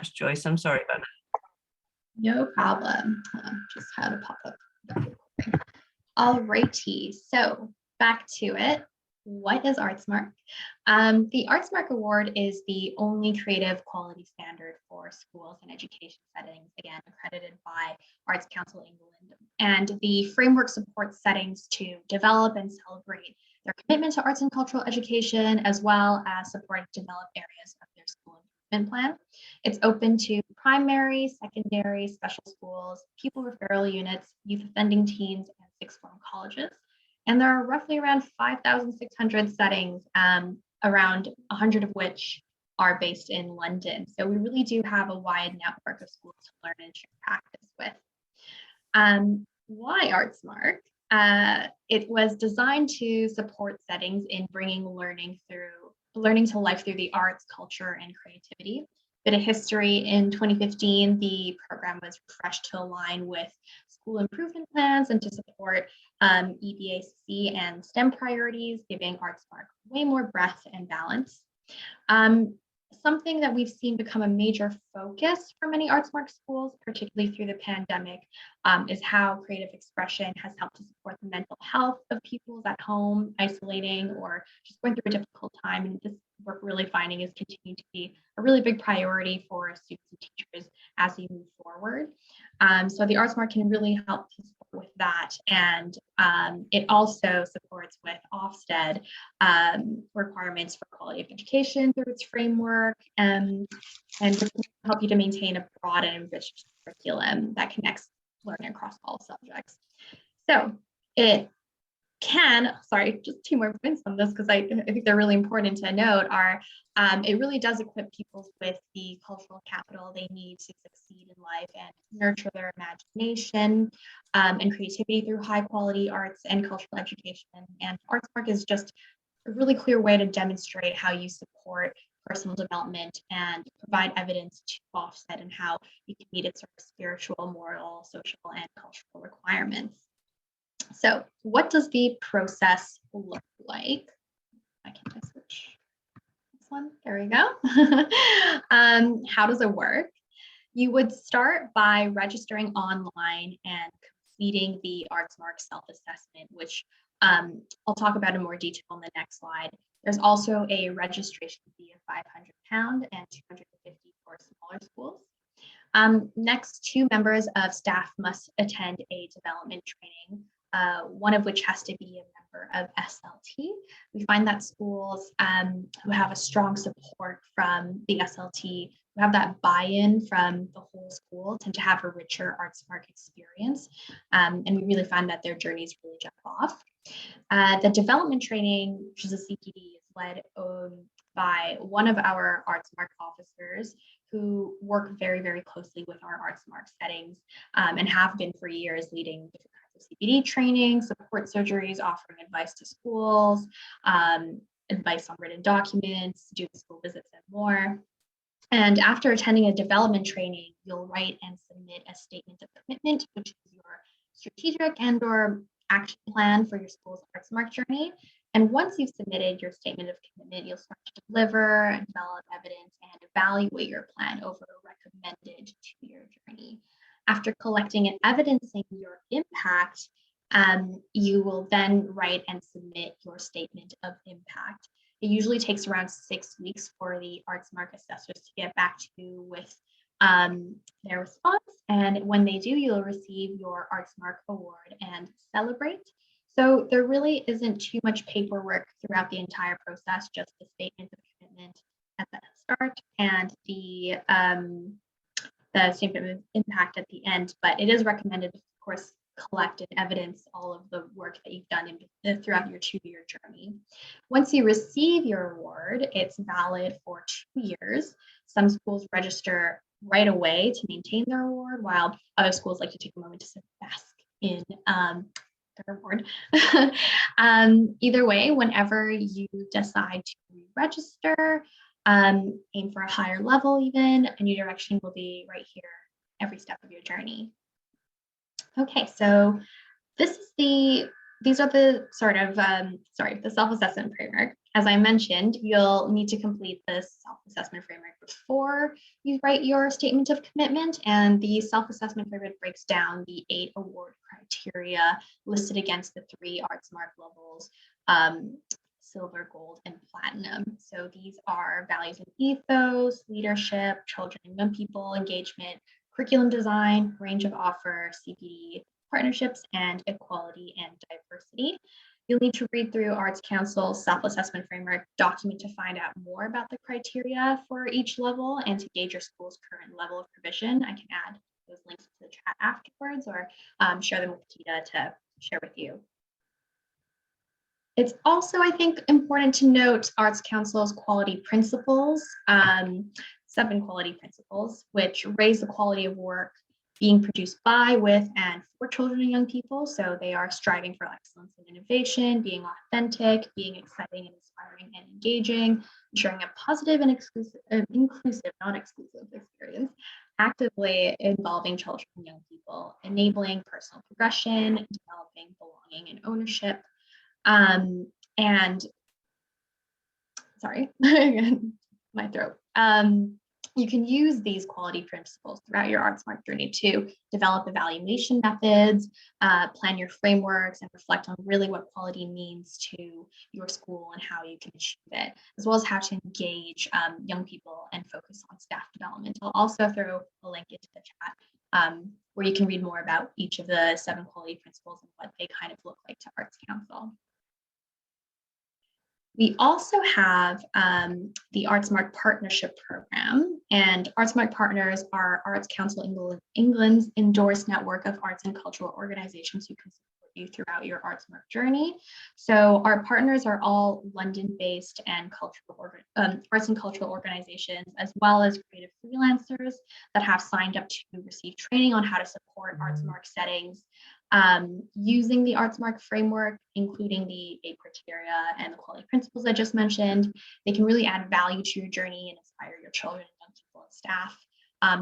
much, Joyce. I'm sorry about that. No problem. Just had a pop up. All righty. So back to it. What is Artsmark? The Artsmark Award is the only creative quality standard for schools and education settings, again, accredited by Arts Council England. And the framework supports settings to develop and celebrate their commitment to arts and cultural education, as well as support developed areas of their school improvement plan. It's open to primary, secondary, special schools, pupil referral units, youth offending teens, and sixth form colleges. And there are roughly around 5,600 settings, around 100 of which are based in London. So we really do have a wide network of schools to learn and share practice with. Why Artsmark? It was designed to support settings in bringing learning to life through the arts, culture, and creativity. Bit of history: in 2015, the program was refreshed to align with school improvement plans and to support EBAC and STEM priorities, giving Artsmark way more breadth and balance. Something that we've seen become a major focus for many Artsmark schools, particularly through the pandemic, is how creative expression has helped to support the mental health of pupils at home, isolating, or just going through a difficult time. And this work we're really finding is continuing to be a really big priority for students and teachers as we move forward. So the Artsmark can really help to support with that. And it also supports with Ofsted requirements for quality of education through its framework, and just help you to maintain a broad and enriched curriculum that connects learning across all subjects. So it can, just 2 more points on this, because I think they're really important to note, are it really does equip pupils with the cultural capital they need to succeed in life and nurture their imagination and creativity through high quality arts and cultural education. And Artsmark is just a really clear way to demonstrate how you support personal development and provide evidence to Offset and how you can meet its sort of spiritual, moral, social, and cultural requirements. So what does the process look like? I can switch this one. There we go. How does it work? You would start by registering online and completing the Artsmark self-assessment, which I'll talk about in more detail on the next slide. There's also a registration fee of £500 and $250 for smaller schools. Next, 2 members of staff must attend a development training, one of which has to be a member of SLT. We find that schools who have a strong support from the SLT, who have that buy-in from the whole school, tend to have a richer Artsmark experience. And we really find that their journeys really jump off. The development training, which is a CPD, is led by one of our Artsmark officers who work very, very closely with our Artsmark settings and have been for years, leading different kinds of CPD training, support surgeries, offering advice to schools, advice on written documents, doing school visits, and more. And after attending a development training, you'll write and submit a statement of commitment, which is your strategic and/or action plan for your school's Artsmark journey. And once you've submitted your statement of commitment, you'll start to deliver and develop evidence and evaluate your plan over a recommended 2-year journey. After collecting and evidencing your impact, you will then write and submit your statement of impact. It usually takes around 6 weeks for the Artsmark assessors to get back to you with their response. And when they do, you'll receive your Artsmark award and celebrate. So there really isn't too much paperwork throughout the entire process, just the statement of commitment at the start and the statement of impact at the end. But it is recommended, of course, collect and evidence all of the work that you've done throughout your 2-year journey. Once you receive your award, it's valid for 2 years. Some schools register right away to maintain their award, while other schools like to take a moment to bask in their award. Either way, whenever you decide to re-register, aim for a higher level even, a new direction will be right here every step of your journey. Okay, so these are the sort of, the self-assessment framework. as I mentioned, you'll need to complete this self-assessment framework before you write your statement of commitment. And the self-assessment framework breaks down the 8 award criteria listed against the 3 Artsmark levels, silver, gold, and platinum. So these are values and ethos, leadership, children and young people, engagement, curriculum design, range of offer, CPD, partnerships, and equality and diversity. You'll need to read through Arts Council's self-assessment framework document to find out more about the criteria for each level and to gauge your school's current level of provision. I can add those links to the chat afterwards or share them with Tita to share with you. It's also, I think, important to note Arts Council's quality principles, 7 quality principles, which raise the quality of work being produced by, with, and for children and young people. So they are striving for excellence and innovation, being authentic, being exciting and inspiring and engaging, ensuring a positive and inclusive, not exclusive experience, actively involving children and young people, enabling personal progression, developing belonging and ownership. And sorry, my throat. You can use these quality principles throughout your Artsmark journey to develop evaluation methods, plan your frameworks, and reflect on really what quality means to your school and how you can achieve it, as well as how to engage young people and focus on staff development. I'll also throw a link into the chat where you can read more about each of the 7 quality principles and what they kind of look like to Arts Council. We also have the Artsmark Partnership Program, and Artsmark partners are Arts Council England's endorsed network of arts and cultural organizations who can support you throughout your Artsmark journey. So our partners are all London-based and arts and cultural organizations, as well as creative freelancers that have signed up to receive training on how to support Artsmark settings using the Artsmark framework, including the 8 criteria and the quality principles I just mentioned. They can really add value to your journey and inspire your children and young people and staff.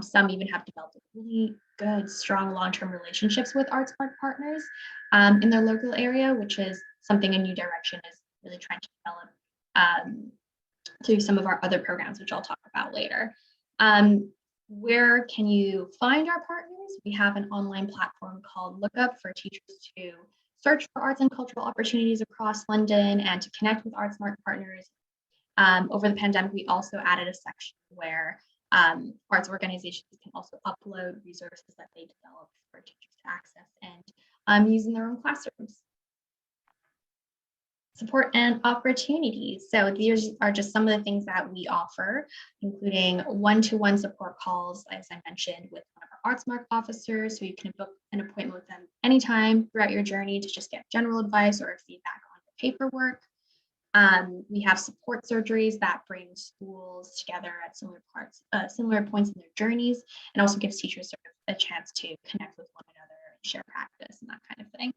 Some even have developed really good, strong long-term relationships with Artsmark partners in their local area, which is something A New Direction is really trying to develop through some of our other programs, which I'll talk about later. Where can you find our partners? We have an online platform called Lookup for teachers to search for arts and cultural opportunities across London and to connect with Artsmark partners. Over the pandemic, we also added a section where arts organizations can also upload resources that they develop for teachers to access and use in their own classrooms. Support and opportunities. So these are just some of the things that we offer, including one-to-one support calls, as I mentioned, with one of our Artsmark officers, so you can book an appointment with them anytime throughout your journey to just get general advice or feedback on your paperwork. We have support surgeries that bring schools together at similar points in their journeys, and also gives teachers sort of a chance to connect with one another and share practice and that kind of thing.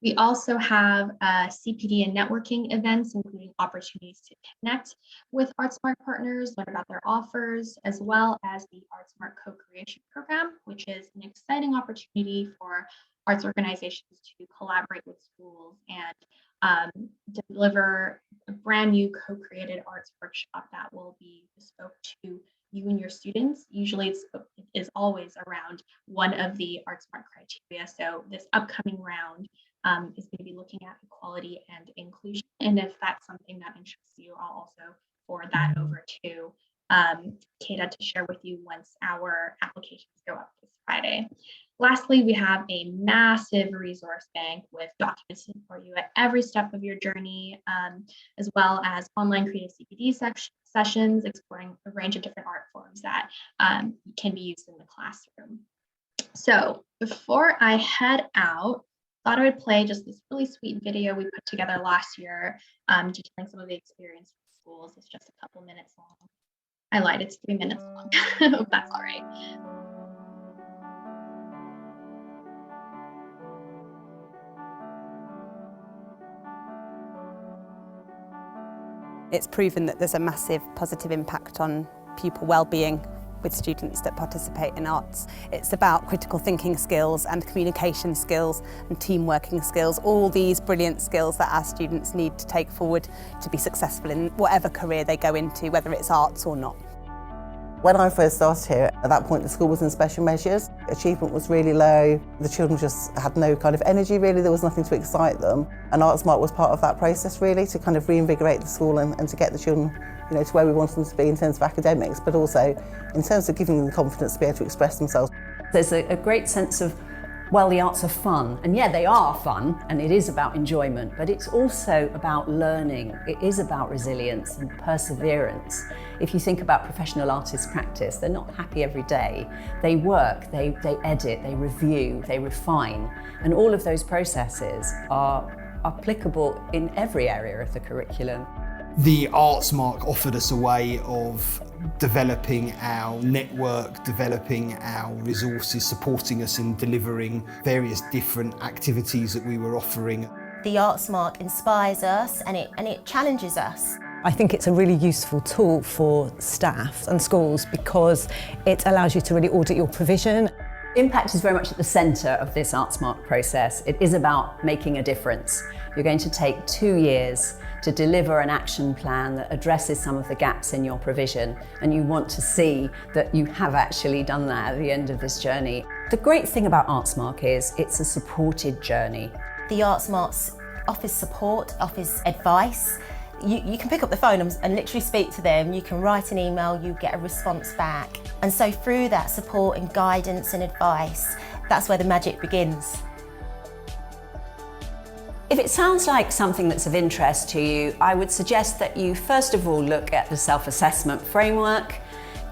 We also have CPD and networking events, including opportunities to connect with Artsmark partners, learn about their offers, as well as the Artsmark Co-Creation Program, which is an exciting opportunity for arts organizations to collaborate with schools and deliver a brand new co-created arts workshop that will be bespoke to you and your students. Usually it is always around one of the Artsmark criteria. So this upcoming round is going to be looking at equality and inclusion. And if that's something that interests you, I'll also forward that over to Kata to share with you once our applications go up this Friday. Lastly, we have a massive resource bank with documents for you at every step of your journey, as well as online creative CPD sessions exploring a range of different art forms that can be used in the classroom. So before I head out, thought I would play just this really sweet video we put together last year, detailing some of the experience with schools. It's just a couple minutes long. I lied, it's 3 minutes long. I hope that's all right. It's proven that there's a massive positive impact on pupil well-being with students that participate in arts. It's about critical thinking skills and communication skills and team working skills, all these brilliant skills that our students need to take forward to be successful in whatever career they go into, whether it's arts or not. When I first started here, at that point the school was in special measures. Achievement was really low. The children just had no kind of energy really, there was nothing to excite them. And Artsmark was part of that process really, to kind of reinvigorate the school and to get the children, you know, to where we wanted them to be in terms of academics, but also in terms of giving them the confidence to be able to express themselves. There's a great sense of, well, the arts are fun, and yeah, they are fun, and it is about enjoyment, but it's also about learning. It is about resilience and perseverance. If you think about professional artists' practice, they're not happy every day. They work, they edit, they review, they refine, and all of those processes are applicable in every area of the curriculum. The Artsmark offered us a way of developing our network, developing our resources, supporting us in delivering various different activities that we were offering. The Artsmark inspires us and it challenges us. I think it's a really useful tool for staff and schools because it allows you to really audit your provision. Impact is very much at the centre of this Artsmark process. It is about making a difference. You're going to take 2 years to deliver an action plan that addresses some of the gaps in your provision, and you want to see that you have actually done that at the end of this journey. The great thing about Artsmark is it's a supported journey. The Artsmark offers support, offers advice. You can pick up the phone and literally speak to them. You can write an email, you get a response back. And so through that support and guidance and advice, that's where the magic begins. If it sounds like something that's of interest to you, I would suggest that you first of all look at the self-assessment framework.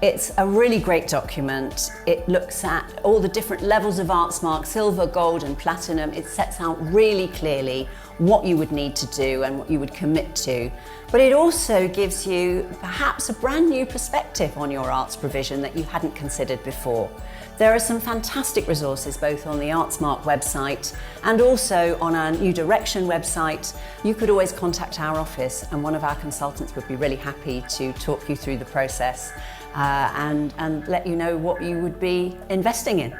It's a really great document. It looks at all the different levels of Artsmark, silver, gold and platinum. It sets out really clearly what you would need to do and what you would commit to. But it also gives you perhaps a brand new perspective on your arts provision that you hadn't considered before. There are some fantastic resources both on the Artsmark website and also on our New Direction website. You could always contact our office and one of our consultants would be really happy to talk you through the process and let you know what you would be investing in.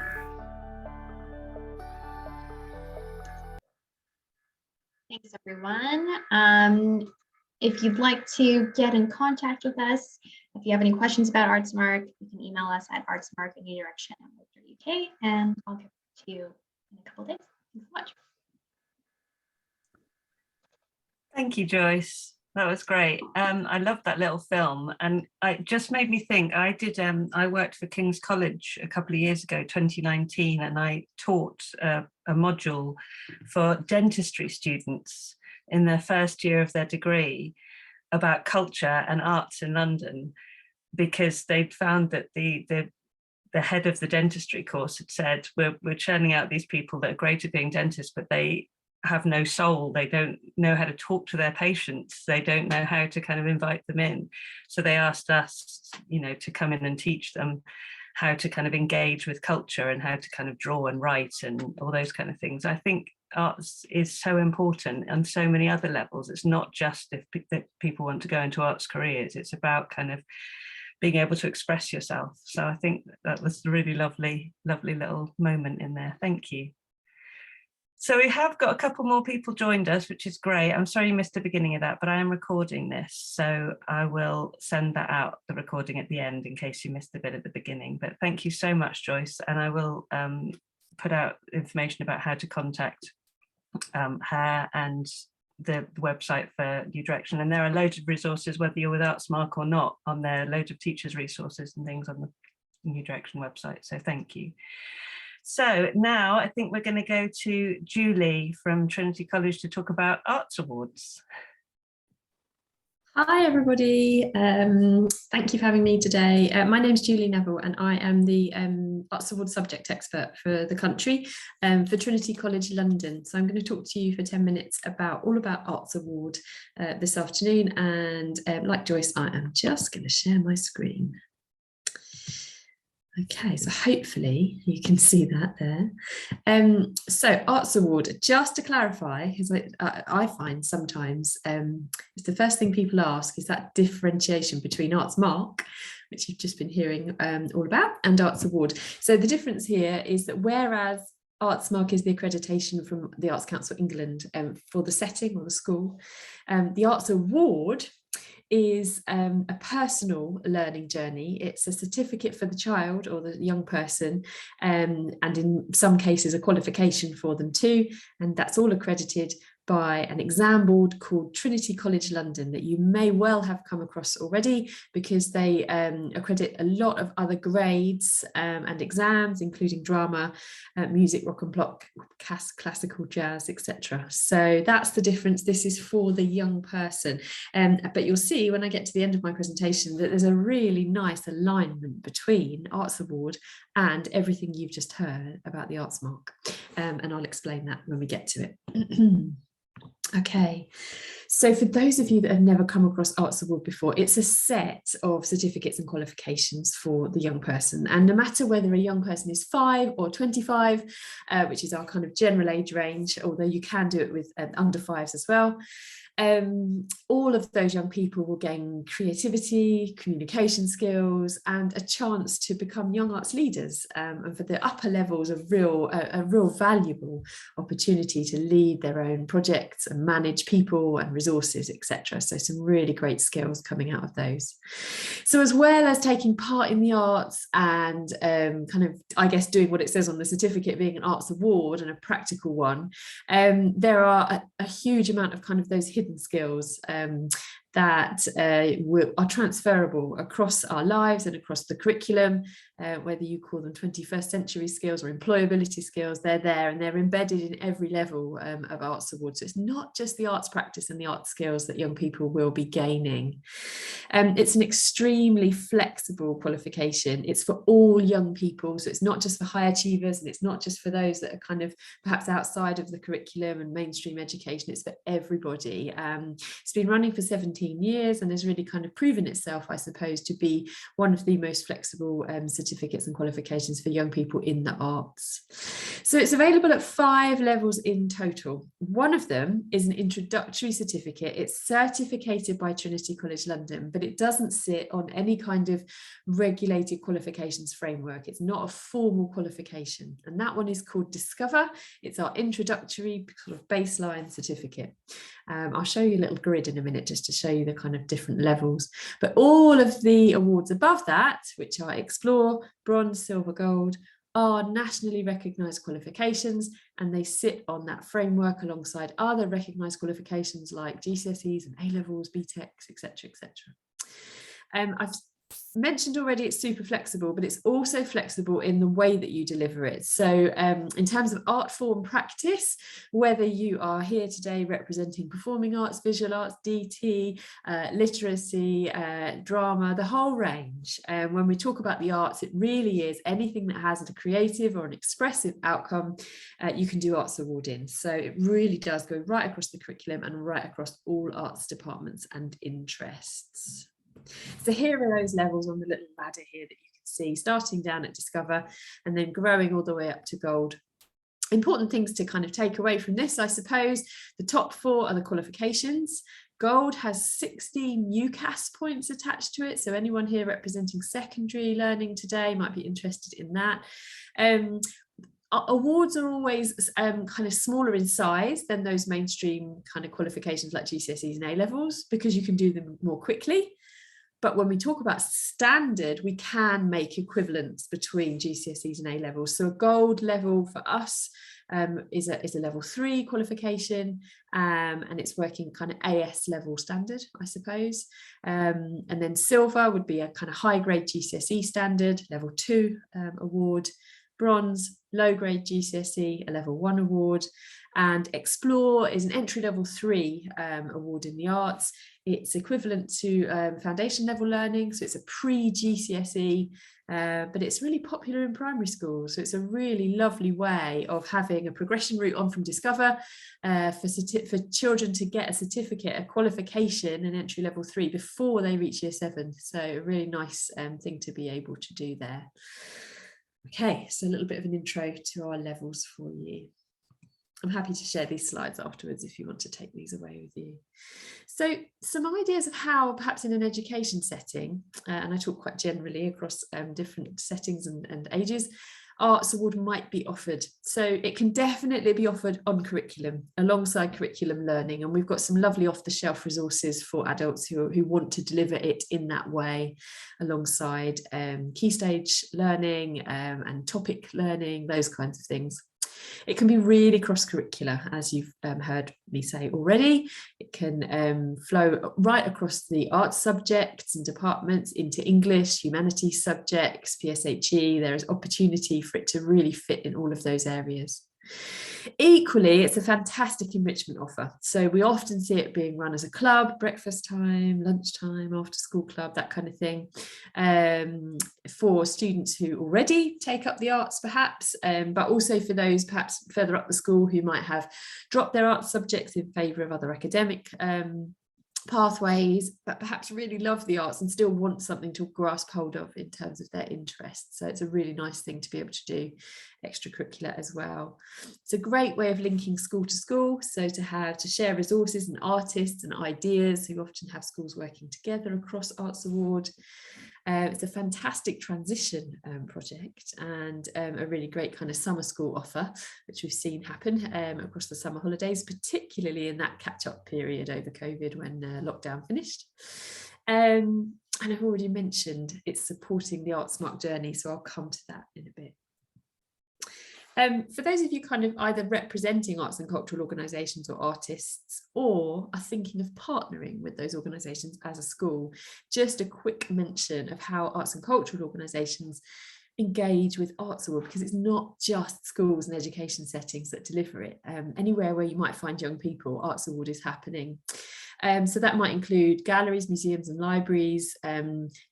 Thanks, everyone. If you'd like to get in contact with us, if you have any questions about Artsmark, you can email us at artsmark@newdirection.uk, and I'll get back to you in a couple of days. Thanks so much. Thank you, Joyce. That was great. I loved that little film, and it just made me think. I worked for King's College a couple of years ago, 2019, and I taught a module for dentistry students in their first year of their degree about culture and arts in London, because they'd found that the head of the dentistry course had said, we're churning out these people that are great at being dentists, but they have no soul. They don't know how to talk to their patients. They don't know how to kind of invite them in. So they asked us, to come in and teach them how to kind of engage with culture and how to kind of draw and write and all those kind of things. I think arts is so important on so many other levels. It's not just if people want to go into arts careers. It's about kind of being able to express yourself. So I think that was a really lovely little moment in there. Thank you. So we have got a couple more people joined us, which is great. I'm sorry you missed the beginning of that, but I am recording this. So I will send that out, the recording at the end, in case you missed a bit at the beginning. But thank you so much, Joyce. And I will put out information about how to contact her and the website for New Direction. And there are loads of resources, whether you're with Artsmark or not, on there, loads of teachers' resources and things on the New Direction website. So thank you. So now I think we're going to go to Julie from Trinity College to talk about Arts Awards. Hi everybody, thank you for having me today. My name's Julie Neville and I am the Arts Award subject expert for the country for Trinity College London. So I'm going to talk to you for 10 minutes all about Arts Award this afternoon, and like Joyce, I am just going to share my screen. Okay, so hopefully you can see that there. So Arts Award, just to clarify, because I find sometimes it's the first thing people ask is that differentiation between Artsmark, which you've just been hearing all about, and Arts Award. So the difference here is that whereas Artsmark is the accreditation from the Arts Council England for the setting or the school, the Arts Award is a personal learning journey. It's a certificate for the child or the young person, and in some cases a qualification for them too, and that's all accredited by an exam board called Trinity College London that you may well have come across already, because they accredit a lot of other grades and exams, including drama, music, rock and pop, classical, jazz, etc. So that's the difference. This is for the young person. But you'll see when I get to the end of my presentation that there's a really nice alignment between Arts Award and everything you've just heard about the Artsmark. And I'll explain that when we get to it. Okay, so for those of you that have never come across Arts Award before, it's a set of certificates and qualifications for the young person. And no matter whether a young person is 5 or 25, which is our kind of general age range, although you can do it with under 5s as well, all of those young people will gain creativity, communication skills, and a chance to become young arts leaders. And for the upper levels, a real valuable opportunity to lead their own projects and manage people and resources, etc. So some really great skills coming out of those. So as well as taking part in the arts and kind of, I guess, doing what it says on the certificate, being an Arts Award and a practical one, there are a huge amount of kind of those hidden skills that are transferable across our lives and across the curriculum, whether you call them 21st century skills or employability skills. They're there and they're embedded in every level of Arts Awards. So it's not just the arts practice and the art skills that young people will be gaining. It's an extremely flexible qualification. It's for all young people, so it's not just for high achievers, and it's not just for those that are kind of perhaps outside of the curriculum and mainstream education. It's for everybody. It's been running for 17 years and has really kind of proven itself, I suppose, to be one of the most flexible certificates and qualifications for young people in the arts. So it's available at 5 levels in total. One of them is an introductory certificate. It's certificated by Trinity College London, but it doesn't sit on any kind of regulated qualifications framework. It's not a formal qualification, and that one is called Discover. It's our introductory sort of baseline certificate. I'll show you a little grid in a minute just to show you the kind of different levels. But all of the awards above that, which are Explore, Bronze, Silver, Gold, are nationally recognised qualifications, and they sit on that framework alongside other recognised qualifications like GCSEs and A-levels, BTECs, etc., etc. I've mentioned already it's super flexible, but it's also flexible in the way that you deliver it. So in terms of art form practice, whether you are here today representing performing arts, visual arts, DT, literacy, drama, the whole range. When we talk about the arts, it really is anything that has a creative or an expressive outcome, you can do Arts Award in. So it really does go right across the curriculum and right across all arts departments and interests. So here are those levels on the little ladder here that you can see, starting down at Discover and then growing all the way up to Gold. Important things to kind of take away from this, I suppose. The top 4 are the qualifications. Gold has 16 UCAS points attached to it, so anyone here representing secondary learning today might be interested in that. Awards are always kind of smaller in size than those mainstream kind of qualifications like GCSEs and A-levels, because you can do them more quickly. But when we talk about standard, we can make equivalents between GCSEs and A-levels. So a gold level for us is a level 3 qualification, and it's working kind of AS level standard, I suppose. And then silver would be a kind of high grade GCSE standard, level 2 award. Bronze, low grade GCSE, a level 1 award. And Explore is an entry level 3 award in the arts. It's equivalent to foundation level learning, so it's a pre-GCSE, but it's really popular in primary schools. So it's a really lovely way of having a progression route on from Discover for children to get a certificate, a qualification in entry level 3 before they reach year 7. So a really nice thing to be able to do there. Okay, so a little bit of an intro to our levels for you. I'm happy to share these slides afterwards if you want to take these away with you. So some ideas of how, perhaps in an education setting, and I talk quite generally across different settings and ages, Arts Award might be offered. So it can definitely be offered on curriculum, alongside curriculum learning. And we've got some lovely off-the-shelf resources for adults who want to deliver it in that way, alongside key stage learning and topic learning, those kinds of things. It can be really cross-curricular, as you've heard me say already. It can flow right across the arts subjects and departments into English, humanities subjects, PSHE. There is opportunity for it to really fit in all of those areas. Equally, it's a fantastic enrichment offer. So we often see it being run as a club, breakfast time, lunchtime, after school club, that kind of thing, for students who already take up the arts perhaps, but also for those perhaps further up the school who might have dropped their arts subjects in favour of other academic pathways, but perhaps really love the arts and still want something to grasp hold of in terms of their interests. So it's a really nice thing to be able to do extracurricular as well. It's a great way of linking school to school, so to share resources and artists and ideas who often have schools working together across Arts Award. It's a fantastic transition project, and a really great kind of summer school offer, which we've seen happen across the summer holidays, particularly in that catch-up period over COVID when lockdown finished. And I've already mentioned it's supporting the Artsmark journey, so I'll come to that in a bit. For those of you kind of either representing arts and cultural organisations or artists, or are thinking of partnering with those organisations as a school, just a quick mention of how arts and cultural organisations engage with Arts Award, because it's not just schools and education settings that deliver it. Anywhere where you might find young people, Arts Award is happening. So that might include galleries, museums and libraries,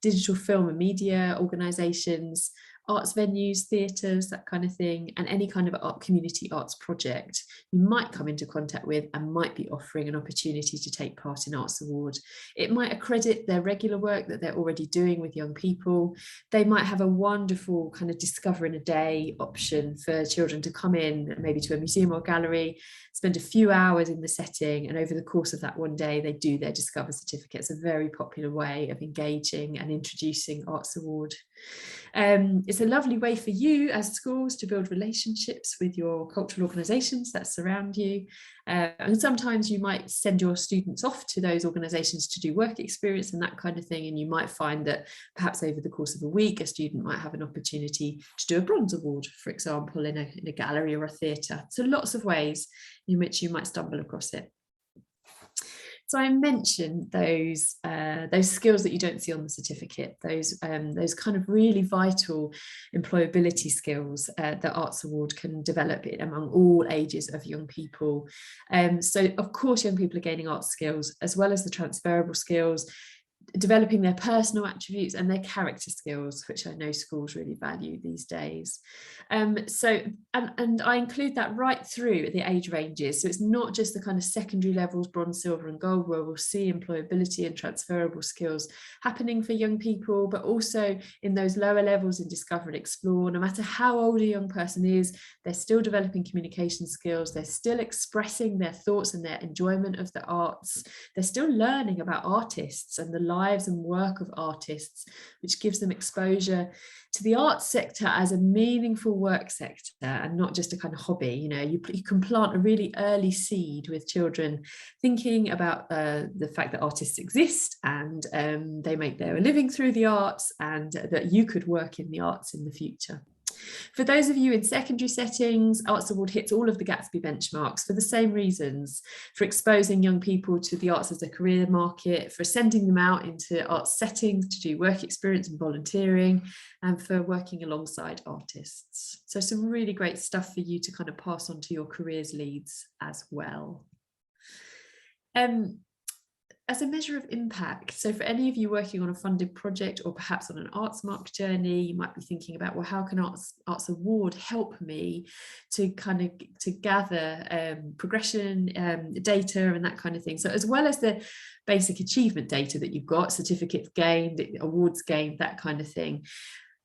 digital film and media organisations, arts venues, theatres, that kind of thing, and any kind of community arts project you might come into contact with and might be offering an opportunity to take part in Arts Award. It might accredit their regular work that they're already doing with young people. They might have a wonderful kind of Discover in a Day option for children to come in, maybe to a museum or gallery, spend a few hours in the setting, and over the course of that one day they do their Discover certificate. It's a very popular way of engaging and introducing Arts Award. It's a lovely way for you as schools to build relationships with your cultural organisations that surround you, and sometimes you might send your students off to those organisations to do work experience and that kind of thing, and you might find that perhaps over the course of a week a student might have an opportunity to do a bronze award, for example, in a gallery or a theatre. So lots of ways in which you might stumble across it. So I mentioned those skills that you don't see on the certificate, those kind of really vital employability skills that Arts Award can develop among all ages of young people. So of course young people are gaining arts skills as well as the transferable skills, developing their personal attributes and their character skills, which I know schools really value these days. And I include that right through the age ranges. So it's not just the kind of secondary levels, bronze, silver and gold, where we'll see employability and transferable skills happening for young people, but also in those lower levels in Discover and Explore. No matter how old a young person is, they're still developing communication skills, they're still expressing their thoughts and their enjoyment of the arts, they're still learning about artists and the lives and work of artists, which gives them exposure to the arts sector as a meaningful work sector and not just a kind of hobby. You know, you can plant a really early seed with children thinking about the fact that artists exist and they make their living through the arts, and that you could work in the arts in the future. For those of you in secondary settings, Arts Award hits all of the Gatsby benchmarks for the same reasons: for exposing young people to the arts as a career market, for sending them out into arts settings to do work experience and volunteering, and for working alongside artists. So some really great stuff for you to kind of pass on to your careers leads as well. As a measure of impact, so for any of you working on a funded project or perhaps on an Artsmark journey, you might be thinking about, well, how can Arts Award help me to kind of to gather progression data and that kind of thing. So as well as the basic achievement data that you've got, certificates gained, awards gained, that kind of thing,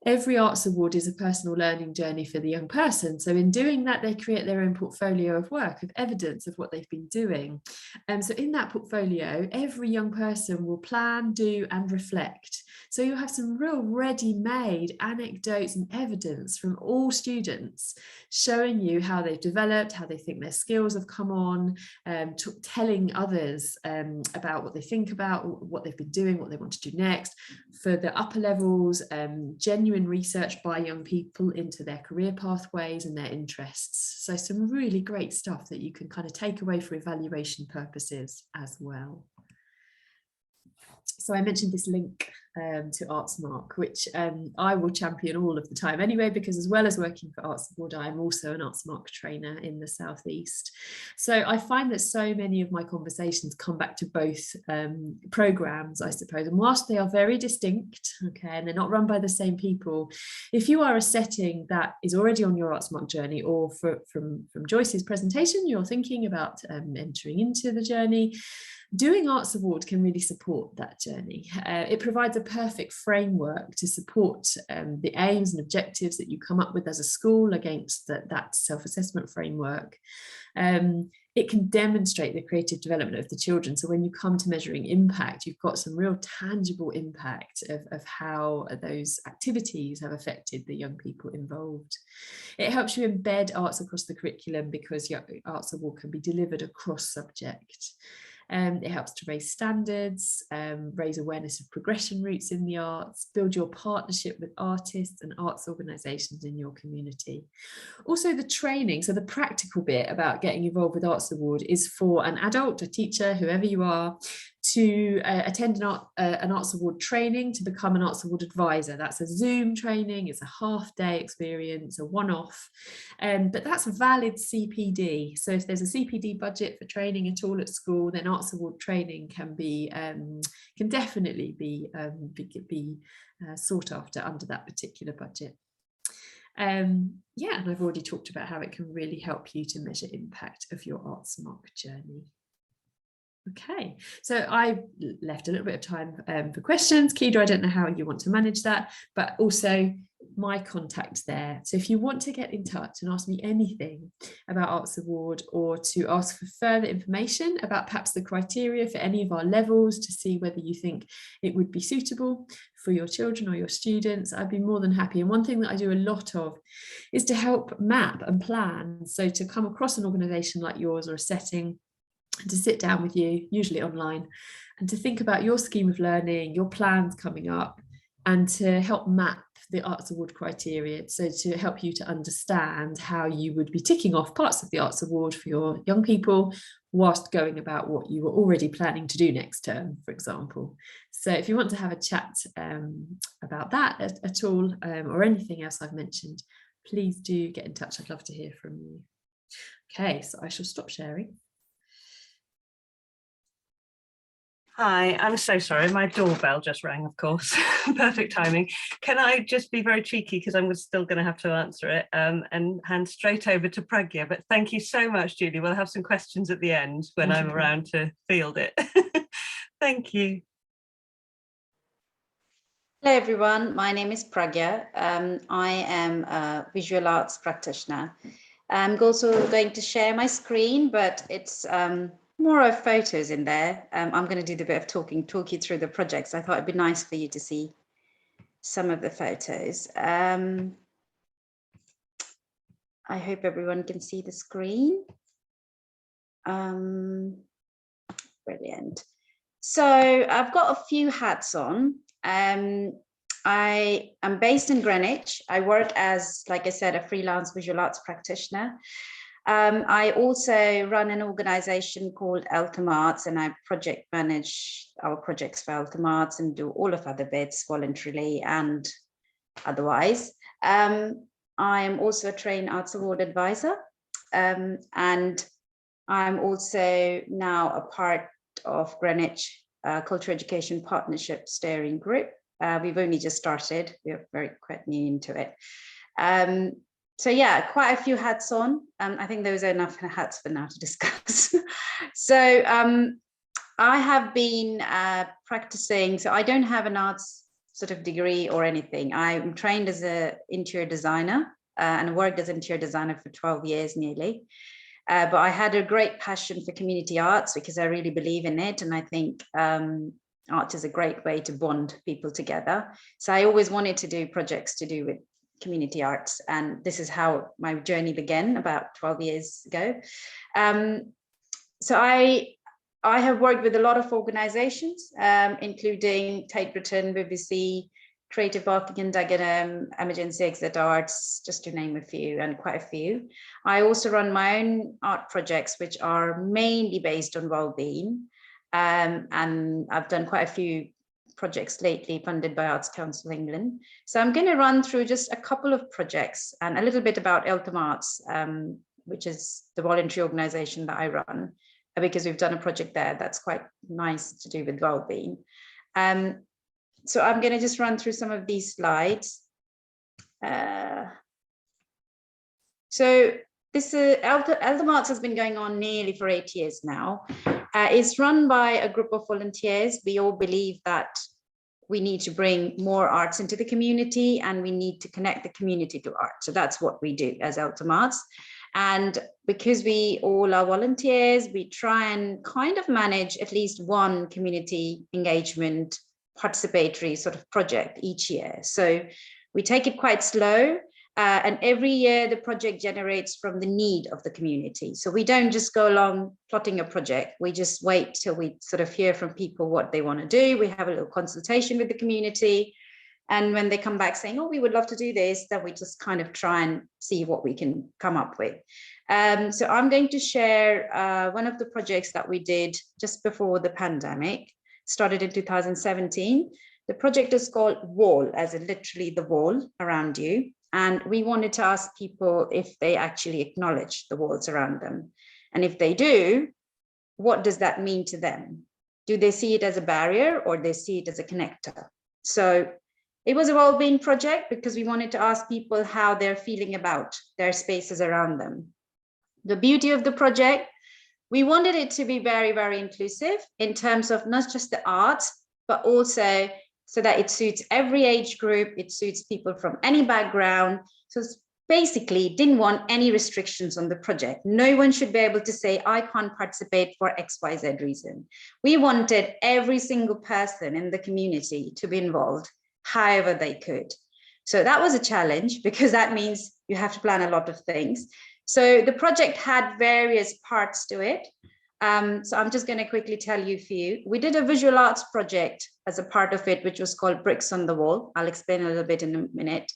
Every arts award is a personal learning journey for the young person. So in doing that, they create their own portfolio of work, of evidence of what they've been doing. So in that portfolio, every young person will plan, do and reflect. So you'll have some real ready-made anecdotes and evidence from all students showing you how they've developed, how they think their skills have come on, telling others about what they think about, what they've been doing, what they want to do next. For the upper levels, genuine research by young people into their career pathways and their interests. So some really great stuff that you can kind of take away for evaluation purposes as well. So I mentioned this link to Artsmark, which I will champion all of the time anyway, because as well as working for Arts Award, I am also an Artsmark trainer in the Southeast. So I find that so many of my conversations come back to both programs, I suppose, and whilst they are very distinct, okay, and they're not run by the same people, if you are a setting that is already on your Artsmark journey, or from Joyce's presentation, you're thinking about entering into the journey, doing Arts Award can really support that journey. It provides a perfect framework to support the aims and objectives that you come up with as a school against that self-assessment framework. It can demonstrate the creative development of the children. So when you come to measuring impact, you've got some real tangible impact of how those activities have affected the young people involved. It helps you embed arts across the curriculum because your Arts Award can be delivered across subject. It helps to raise standards, raise awareness of progression routes in the arts, build your partnership with artists and arts organisations in your community. Also the training, so the practical bit about getting involved with Arts Award is for an adult, a teacher, whoever you are, to attend an Arts Award training to become an Arts Award advisor. That's a Zoom training, it's a half-day experience, a one-off, but that's valid CPD. So if there's a CPD budget for training at all at school, then Arts Award training can definitely be sought after under that particular budget. Yeah, and I've already talked about how it can really help you to measure impact of your Artsmark journey. Okay, so I left a little bit of time for questions. Keidra, I don't know how you want to manage that, but also my contact there. So if you want to get in touch and ask me anything about Arts Award, or to ask for further information about perhaps the criteria for any of our levels to see whether you think it would be suitable for your children or your students, I'd be more than happy. And one thing that I do a lot of is to help map and plan. So to come across an organisation like yours or a setting, and to sit down with you, usually online, and to think about your scheme of learning, your plans coming up, and to help map the Arts Award criteria. So to help you to understand how you would be ticking off parts of the Arts Award for your young people whilst going about what you were already planning to do next term, for example. So if you want to have a chat about that at all, or anything else I've mentioned, please do get in touch. I'd love to hear from you. Okay, so I shall stop sharing. Hi, I'm so sorry. My doorbell just rang, of course. Perfect timing. Can I just be very cheeky, because I'm still going to have to answer it, and hand straight over to Pragya. But thank you so much, Julie. We'll have some questions at the end when I'm around to field it. Thank you. Hello, everyone. My name is Pragya. I am a visual arts practitioner. I'm also going to share my screen, but it's more of photos in there. I'm going to do the bit of talk you through the projects. I thought it'd be nice for you to see some of the photos. I hope everyone can see the screen. Brilliant. So I've got a few hats on. I am based in Greenwich. I work as, like I said, a freelance visual arts practitioner. I also run an organization called Eltham Arts, and I project manage our projects for Eltham Arts and do all of other bits voluntarily and otherwise. I am also a trained Arts Award advisor, and I'm also now a part of Greenwich Cultural Education Partnership Steering Group. We've only just started. We're quite new into it. So yeah, quite a few hats on. I think those are enough hats for now to discuss. So I have been practicing, so I don't have an arts sort of degree or anything. I'm trained as an interior designer and worked as an interior designer for 12 years nearly. But I had a great passion for community arts because I really believe in it. And I think art is a great way to bond people together. So I always wanted to do projects to do with community arts. And this is how my journey began about 12 years ago. So I have worked with a lot of organizations, including Tate Britain, BBC, Creative Bathing and Dagenham, Emergency Exit Arts, just to name a few, and quite a few. I also run my own art projects, which are mainly based on well-being. And I've done quite a few projects lately funded by Arts Council England. So I'm going to run through just a couple of projects and a little bit about Eltham Arts, which is the voluntary organization that I run, because we've done a project there that's quite nice to do with well-being. So I'm going to just run through some of these slides. So this Eltham Arts has been going on nearly for 8 years now. It's run by a group of volunteers. We all believe that we need to bring more arts into the community and we need to connect the community to art. So that's what we do as Eltham Arts. And because we all are volunteers, we try and kind of manage at least one community engagement participatory sort of project each year. So we take it quite slow. And every year the project generates from the need of the community. So we don't just go along plotting a project. We just wait till we sort of hear from people what they want to do. We have a little consultation with the community. And when they come back saying, oh, we would love to do this, then we just kind of try and see what we can come up with. So I'm going to share one of the projects that we did just before the pandemic, started in 2017. The project is called Wall, as in literally the wall around you. And we wanted to ask people if they actually acknowledge the walls around them. And if they do, what does that mean to them? Do they see it as a barrier or they see it as a connector? So it was a well-being project because we wanted to ask people how they're feeling about their spaces around them. The beauty of the project, we wanted it to be very, very inclusive in terms of not just the arts, but also so that it suits every age group, it suits people from any background. So it's basically didn't want any restrictions on the project. No one should be able to say, I can't participate for XYZ reason. We wanted every single person in the community to be involved, however they could. So that was a challenge because that means you have to plan a lot of things. So the project had various parts to it. So I'm just going to quickly tell you a few. We did a visual arts project as a part of it, which was called Bricks on the Wall. I'll explain a little bit in a minute.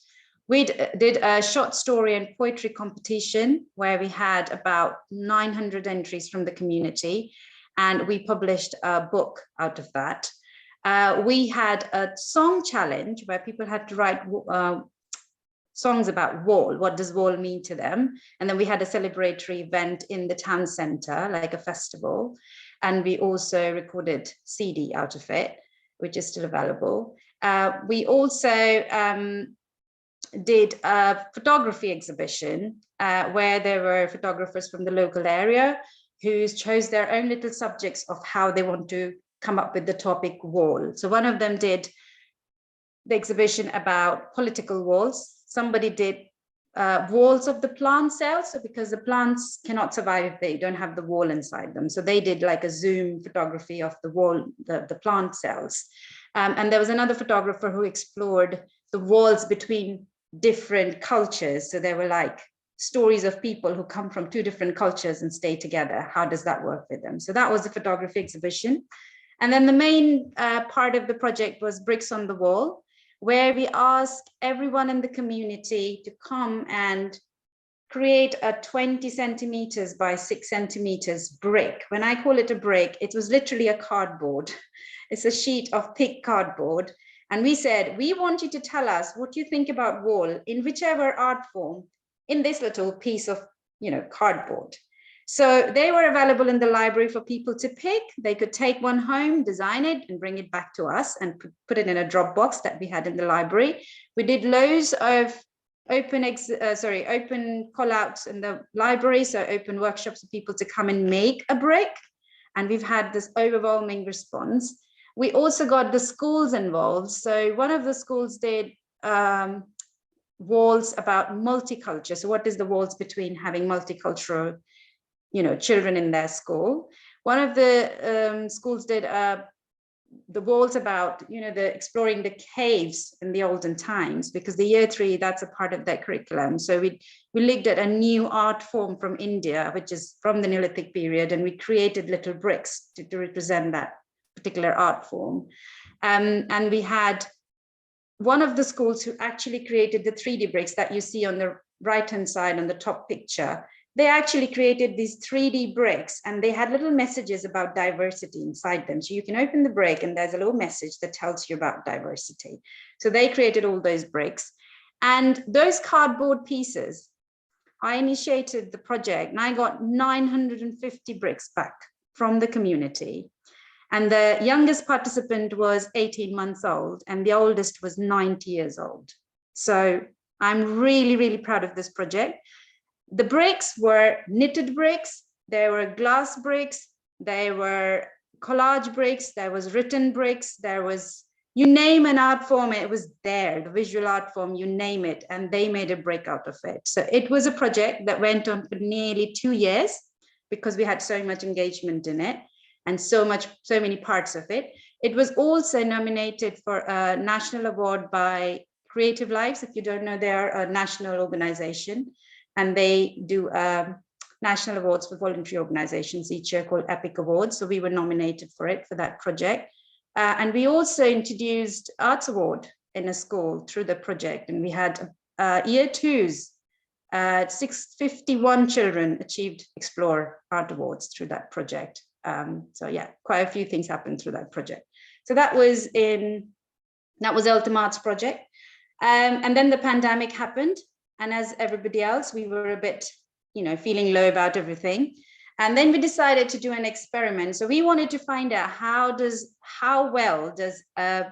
We did a short story and poetry competition where we had about 900 entries from the community, and we published a book out of that. We had a song challenge where people had to write songs about wall. What does wall mean to them? And then we had a celebratory event in the town centre, like a festival. And we also recorded CD out of it, which is still available. We also did a photography exhibition where there were photographers from the local area who chose their own little subjects of how they want to come up with the topic wall. So one of them did the exhibition about political walls. Somebody did walls of the plant cells, so because the plants cannot survive if they don't have the wall inside them. So they did like a zoom photography of the wall, the plant cells. And there was another photographer who explored the walls between different cultures. So there were like stories of people who come from two different cultures and stay together. How does that work with them? So that was the photography exhibition. And then the main part of the project was Bricks on the Wall, where we asked everyone in the community to come and create a 20 centimeters by 6 centimeters brick. When I call it a brick, it was literally a cardboard. It's a sheet of thick cardboard. And we said, we want you to tell us what you think about wall in whichever art form in this little piece of, cardboard. So they were available in the library for people to pick. They could take one home, design it, and bring it back to us and put it in a Dropbox that we had in the library. We did loads of open call-outs in the library, so open workshops for people to come and make a brick. And we've had this overwhelming response. We also got the schools involved. So one of the schools did walls about multicultural. So what is the walls between having multicultural, children in their school? One of the schools did the walls about, the exploring the caves in the olden times, because the year 3, that's a part of their curriculum. So we looked at a new art form from India, which is from the Neolithic period, and we created little bricks to represent that particular art form. And we had one of the schools who actually created the 3D bricks that you see on the right-hand side on the top picture. They actually created these 3D bricks, and they had little messages about diversity inside them. So you can open the brick and there's a little message that tells you about diversity. So they created all those bricks. And those cardboard pieces, I initiated the project and I got 950 bricks back from the community. And the youngest participant was 18 months old and the oldest was 90 years old. So I'm really, really proud of this project. The bricks were knitted bricks, there were glass bricks, there were collage bricks, there was written bricks, there was, you name an art form, it was there, the visual art form, you name it, and they made a brick out of it. So it was a project that went on for nearly 2 years because we had so much engagement in it and so many parts of it. It was also nominated for a national award by Creative Lives. If you don't know, they are a national organization. And they do national awards for voluntary organizations each year called Epic Awards. So we were nominated for that project. And we also introduced Arts Award in a school through the project. And we had year 2s, 651 children achieved Explore Art Awards through that project. So yeah, quite a few things happened through that project. So that was Ultimate's project. And then the pandemic happened. And as everybody else, we were a bit, feeling low about everything. And then we decided to do an experiment. So we wanted to find out how well does a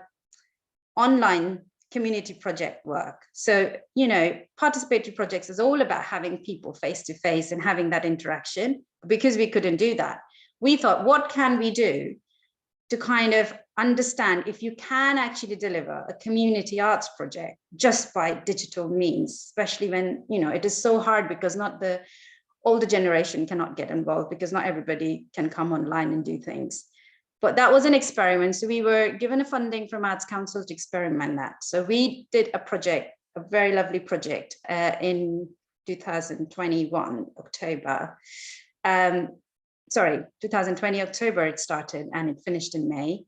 online community project work? So, participatory projects is all about having people face to face and having that interaction. Because we couldn't do that, we thought, what can we do to kind of understand if you can actually deliver a community arts project just by digital means, especially when, it is so hard because not the older generation cannot get involved because not everybody can come online and do things. But that was an experiment. So we were given a funding from Arts Council to experiment that. So we did a project, a very lovely project in 2021, October. 2020 October it started and it finished in May.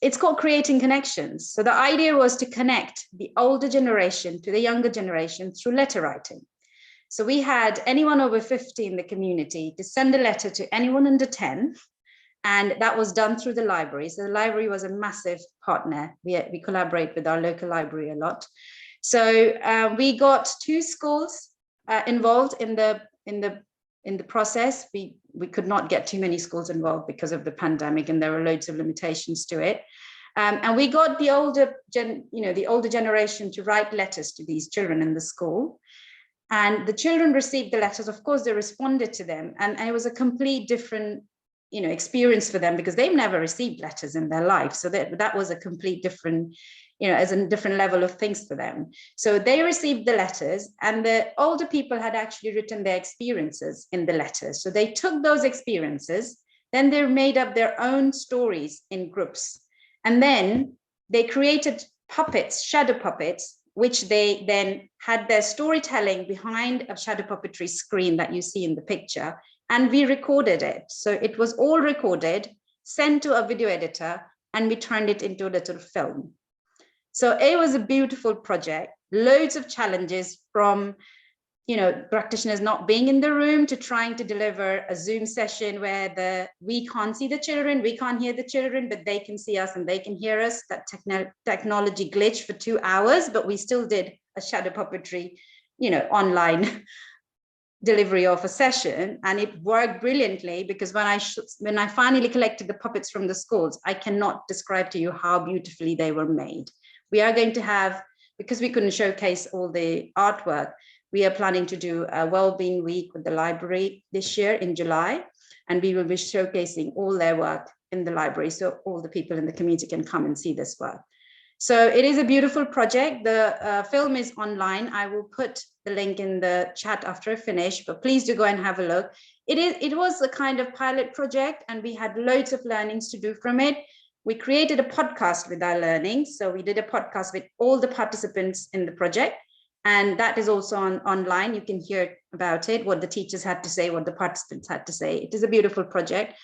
It's called Creating Connections. So the idea was to connect the older generation to the younger generation through letter writing. So we had anyone over 50 in the community to send a letter to anyone under 10. And that was done through the library. So the library was a massive partner. We collaborate with our local library a lot. So we got 2 schools involved in the process. We could not get too many schools involved because of the pandemic, and there were loads of limitations to it. And we got the older generation to write letters to these children in the school. And the children received the letters. Of course, they responded to them, and it was a complete different, experience for them because they've never received letters in their life. So that was a complete different, as a different level of things for them. So they received the letters, and the older people had actually written their experiences in the letters. So they took those experiences, then they made up their own stories in groups. And then they created puppets, shadow puppets, which they then had their storytelling behind a shadow puppetry screen that you see in the picture. And we recorded it. So it was all recorded, sent to a video editor, and we turned it into a little film. So it was a beautiful project, loads of challenges from, practitioners not being in the room to trying to deliver a Zoom session where we can't see the children, we can't hear the children, but they can see us and they can hear us. That technology glitched for 2 hours, but we still did a shadow puppetry, online delivery of a session, and it worked brilliantly because when I finally collected the puppets from the schools, I cannot describe to you how beautifully they were made. We are going to have, because we couldn't showcase all the artwork, we are planning to do a wellbeing week with the library this year in July, and we will be showcasing all their work in the library, so all the people in the community can come and see this work. So it is a beautiful project. The film is online. I will put the link in the chat after I finish, but please do go and have a look. It was a kind of pilot project, and we had loads of learnings to do from it. We created a podcast with our learnings. So we did a podcast with all the participants in the project, and that is also online. You can hear about it, what the teachers had to say, what the participants had to say. It is a beautiful project.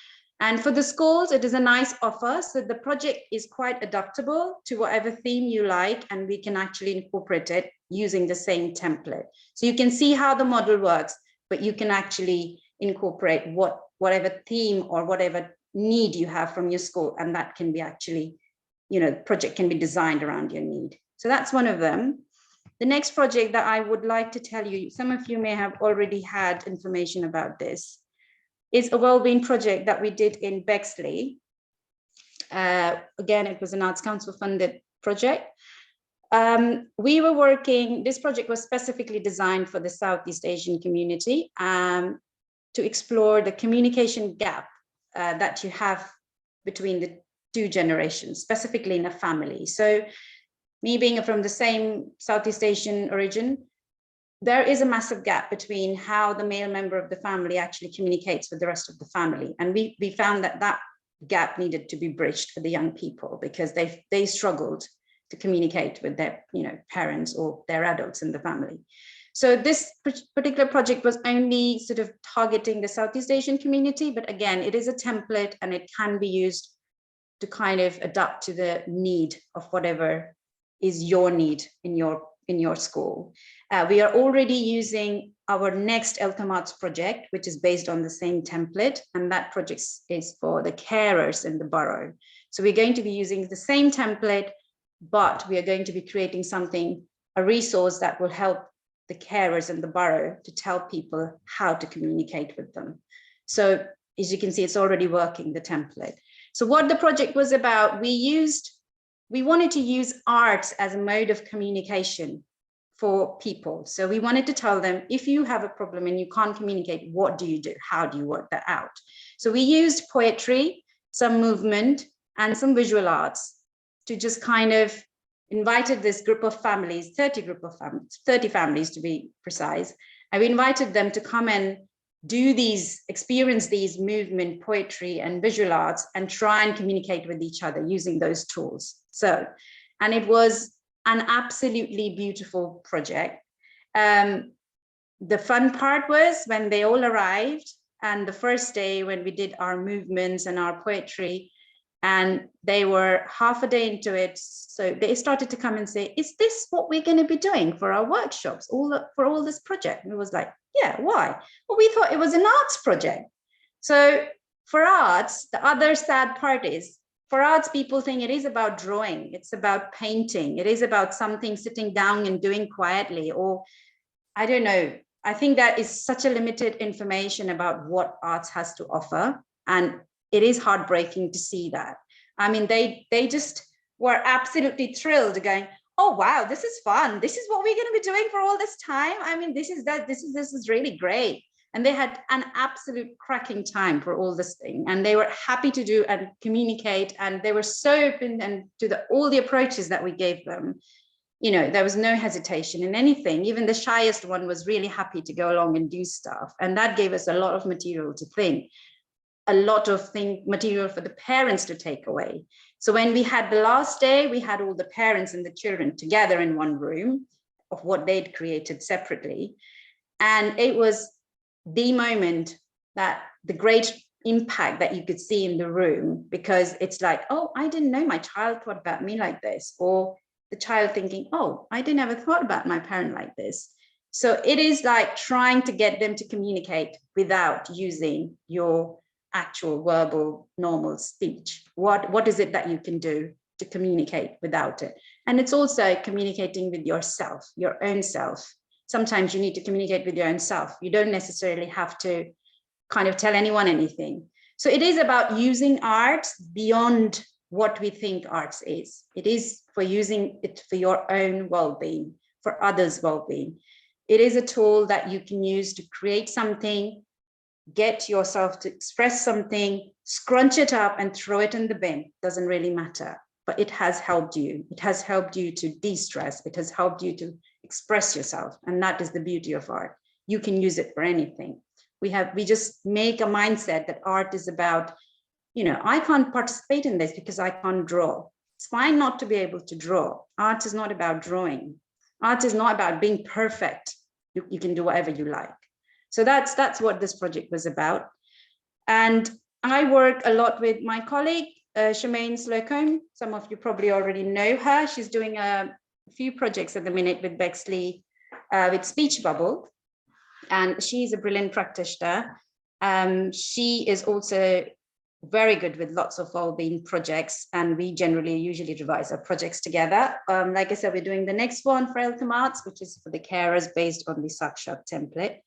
And for the schools, it is a nice offer. So the project is quite adaptable to whatever theme you like, and we can actually incorporate it using the same template. So you can see how the model works, but you can actually incorporate whatever theme or whatever need you have from your school, and that can be actually, the project can be designed around your need. So that's one of them. The next project that I would like to tell you, some of you may have already had information about this, is a wellbeing project that we did in Bexley. Again, it was an Arts Council funded project. We were working, this project was specifically designed for the Southeast Asian community to explore the communication gap that you have between the two generations, specifically in a family. So me being from the same Southeast Asian origin, there is a massive gap between how the male member of the family actually communicates with the rest of the family. And we found that gap needed to be bridged for the young people, because they struggled to communicate with their parents or their adults in the family. So this particular project was only sort of targeting the Southeast Asian community, but again, it is a template and it can be used to kind of adapt to the need of whatever is your need in your school. We are already using our next Arts project, which is based on the same template, and that project is for the carers in the borough. So we're going to be using the same template, but we are going to be creating a resource that will help the carers in the borough to tell people how to communicate with them. So as you can see, it's already working, the template. So what the project was about, we wanted to use art as a mode of communication for people. So we wanted to tell them, if you have a problem and you can't communicate, what do you do? How do you work that out? So we used poetry, some movement, and some visual arts to just kind of invited this group of families, 30 families to be precise. And we invited them to come and experience these movement, poetry, and visual arts, and try and communicate with each other using those tools. So, and it was an absolutely beautiful project. The fun part was when they all arrived, and the first day when we did our movements and our poetry, and they were half a day into it. So they started to come and say, is this what we're going to be doing for our workshops, for all this project? And it was like, yeah, why? Well, we thought it was an arts project. So for arts, the other sad part is, for arts, people think it is about drawing, it's about painting, it is about something sitting down and doing quietly, or I don't know. I think that is such a limited information about what arts has to offer. And it is heartbreaking to see that. I mean, they just were absolutely thrilled, going, oh, wow, this is fun. This is what we're going to be doing for all this time. I mean, this is really great. And they had an absolute cracking time for all this thing. And they were happy to do and communicate. And they were so open and to all the approaches that we gave them. There was no hesitation in anything. Even the shyest one was really happy to go along and do stuff. And that gave us a lot of material to think. A lot of material for the parents to take away. So when we had the last day, we had all the parents and the children together in one room of what they'd created separately. And it was the moment that the great impact that you could see in the room, because it's like, oh, I didn't know my child thought about me like this, or the child thinking, oh, I didn't ever thought about my parent like this. So it is like trying to get them to communicate without using your actual verbal normal speech. What is it that you can do to communicate without it? And it's also communicating with yourself, your own self. Sometimes you need to communicate with your own self. You don't necessarily have to kind of tell anyone anything. So it is about using art beyond what we think arts is. It is for using it for your own well-being, for others' well-being. It is a tool that you can use to create something, get yourself to express something, scrunch it up and throw it in the bin. Doesn't really matter, but it has helped you. It has helped you to de-stress. It has helped you to express yourself. And that is the beauty of art. You can use it for anything. We just make a mindset that art is about, you know, I can't participate in this because I can't draw. It's fine not to be able to draw. Art is not about drawing. Art is not about being perfect. You can do whatever you like. So that's what this project was about. And I work a lot with my colleague, Shemaine Slocombe. Some of you probably already know her. She's doing a few projects at the minute with Bexley, with Speech Bubble. And she's a brilliant practitioner. She is also very good with lots of well-being projects, and we usually revise our projects together. Like I said, we're doing the next one for Eltham Arts, which is for the carers based on the Sakshat template.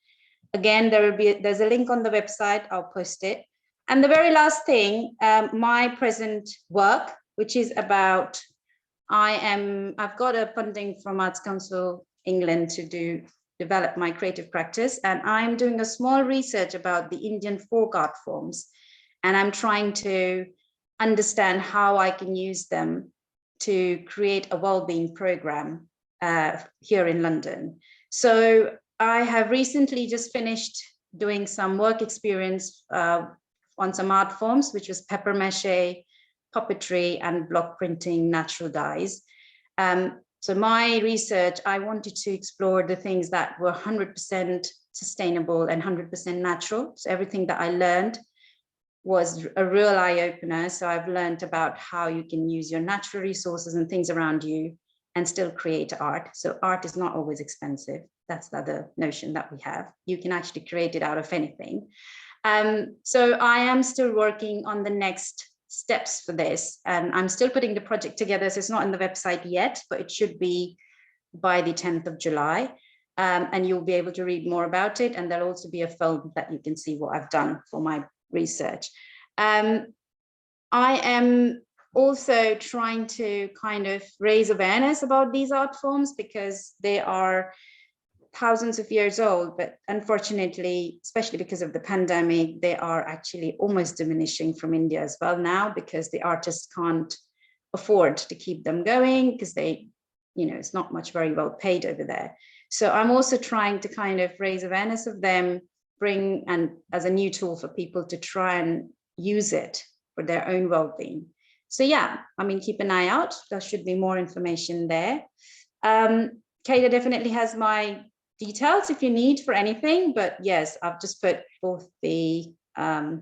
Again, there's a link on the website, I'll post it. And the very last thing, my present work, which is about, I've got a funding from Arts Council England to develop my creative practice, and I'm doing a small research about the Indian folk art forms. And I'm trying to understand how I can use them to create a well-being program here in London. So I have recently just finished doing some work experience on some art forms, which was papier mâché, puppetry, and block printing, natural dyes. So my research, I wanted to explore the things that were 100% sustainable and 100% natural. So everything that I learned was a real eye-opener. So I've learned about how you can use your natural resources and things around you and still create art. So art is not always expensive. That's the other notion that we have. You can actually create it out of anything. So I am still working on the next steps for this, and I'm still putting the project together. So it's not on the website yet, but it should be by the 10th of July. And you'll be able to read more about it. And there'll also be a film that you can see what I've done for my research. I am also trying to kind of raise awareness about these art forms because they are thousands of years old, but unfortunately, especially because of the pandemic, they are actually almost diminishing from India as well now, because the artists can't afford to keep them going because they, you know, it's not much very well paid over there. So I'm also trying to kind of raise awareness of them, bring and as a new tool for people to try and use it for their own well-being. So yeah, I mean, keep an eye out. There should be more information there. Kata definitely has my details if you need for anything, but yes, I've just put both the my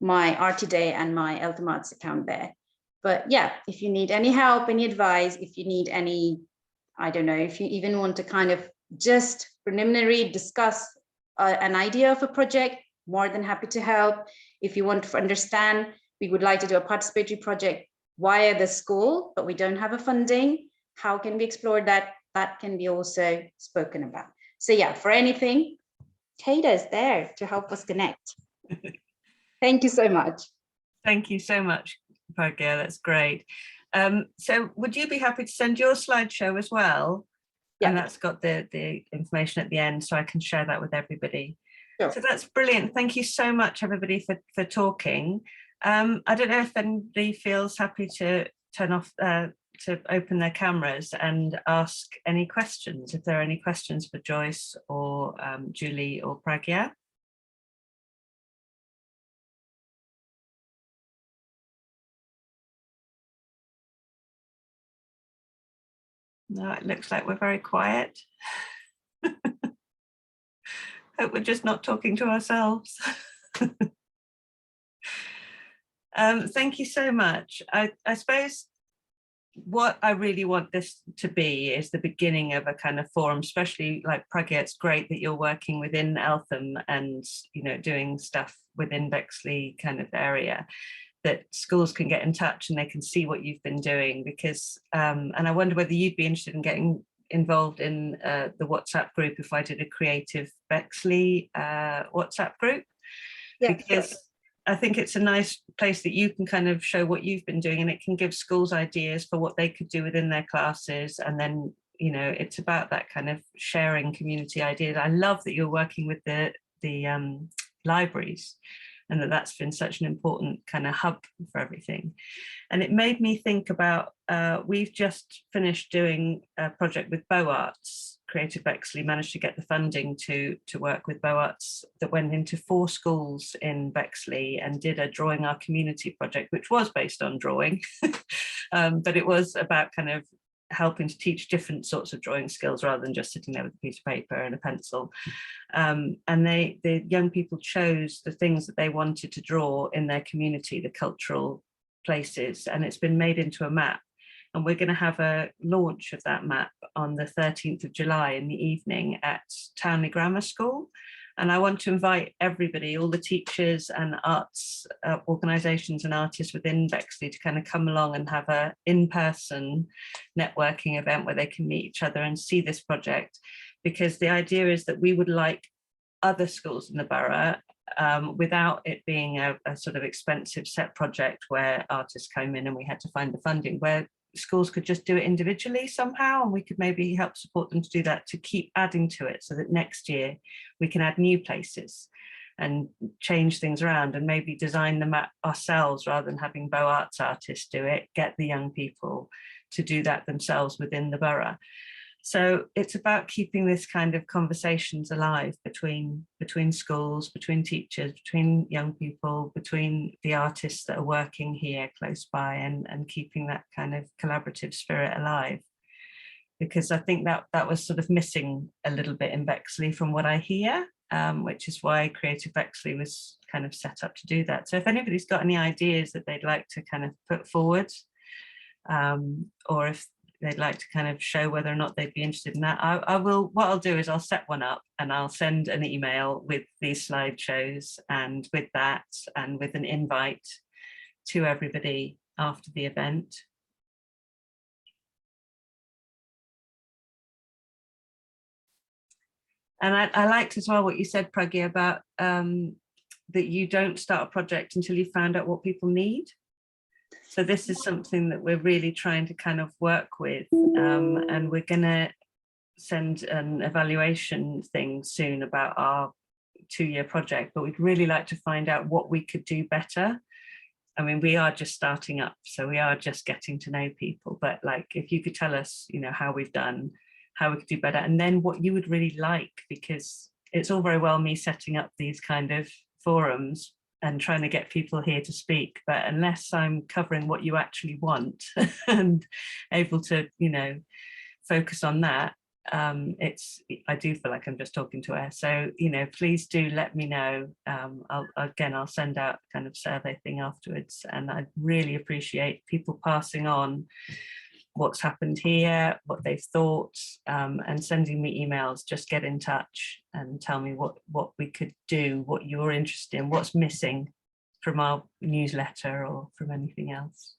Artiday and my Eltham Arts account there. But yeah, if you need any help, any advice, if you need any, I don't know, if you even want to kind of just preliminary discuss an idea of a project, more than happy to help. If you want to understand, we would like to do a participatory project via the school, but we don't have a funding. How can we explore that? That can be also spoken about. So yeah, for anything, Kata is there to help us connect. Thank you so much. Thank you so much, Pragya, that's great. So would you be happy to send your slideshow as well? Yeah. And that's got the information at the end, so I can share that with everybody. Sure. So that's brilliant. Thank you so much, everybody, for talking. I don't know if anybody feels happy to turn off, to open their cameras and ask any questions, if there are any questions for Joyce or Julie or Pragya. No, it looks like we're very quiet. Hope we're just not talking to ourselves. Thank you so much. I suppose what I really want this to be is the beginning of a kind of forum, especially like Pragya. It's great that you're working within Eltham and, you know, doing stuff within Bexley kind of area, that schools can get in touch and they can see what you've been doing, because and I wonder whether you'd be interested in getting involved in the WhatsApp group if I did a creative Bexley WhatsApp group. Yeah, because sure. I think it's a nice place that you can kind of show what you've been doing, and it can give schools ideas for what they could do within their classes. And then, you know, it's about that kind of sharing community ideas. I love that you're working with the libraries and that's been such an important kind of hub for everything. And it made me think about, we've just finished doing a project with Bow Arts. Creative Bexley managed to get the funding to work with Bow Arts that went into 4 schools in Bexley and did a Drawing Our Community project, which was based on drawing, but it was about kind of helping to teach different sorts of drawing skills rather than just sitting there with a piece of paper and a pencil. And the young people chose the things that they wanted to draw in their community, the cultural places, and it's been made into a map. And we're going to have a launch of that map on the 13th of July in the evening at Townley Grammar School. And I want to invite everybody, all the teachers and arts organisations and artists within Bexley to kind of come along and have a in-person networking event where they can meet each other and see this project. Because the idea is that we would like other schools in the borough, without it being a sort of expensive set project where artists came in and we had to find the funding, where schools could just do it individually somehow, and we could maybe help support them to do that, to keep adding to it so that next year we can add new places and change things around and maybe design the map ourselves rather than having Bow Arts artists do it, get the young people to do that themselves within the borough. So it's about keeping this kind of conversations alive between schools, between teachers, between young people, between the artists that are working here close by, and keeping that kind of collaborative spirit alive. Because I think that was sort of missing a little bit in Bexley from what I hear, which is why Creative Bexley was kind of set up to do that. So if anybody's got any ideas that they'd like to kind of put forward, or if they'd like to kind of show whether or not they'd be interested in that, I will, what I'll do is I'll set one up and I'll send an email with these slideshows and with that and with an invite to everybody after the event. And I liked as well what you said, Pragya, about that you don't start a project until you found out what people need. So this is something that we're really trying to kind of work with, and we're going to send an evaluation thing soon about our 2-year project, but we'd really like to find out what we could do better. I mean, we are just starting up, so we are just getting to know people, but like if you could tell us, you know, how we've done, how we could do better, and then what you would really like, because it's all very well me setting up these kind of forums and trying to get people here to speak, but unless I'm covering what you actually want and able to, you know, focus on that, I do feel like I'm just talking to air. So, you know, please do let me know. I'll send out kind of survey thing afterwards, and I really appreciate people passing on what's happened here, what they've thought, and sending me emails. Just get in touch and tell me what we could do, what you're interested in, what's missing from our newsletter or from anything else.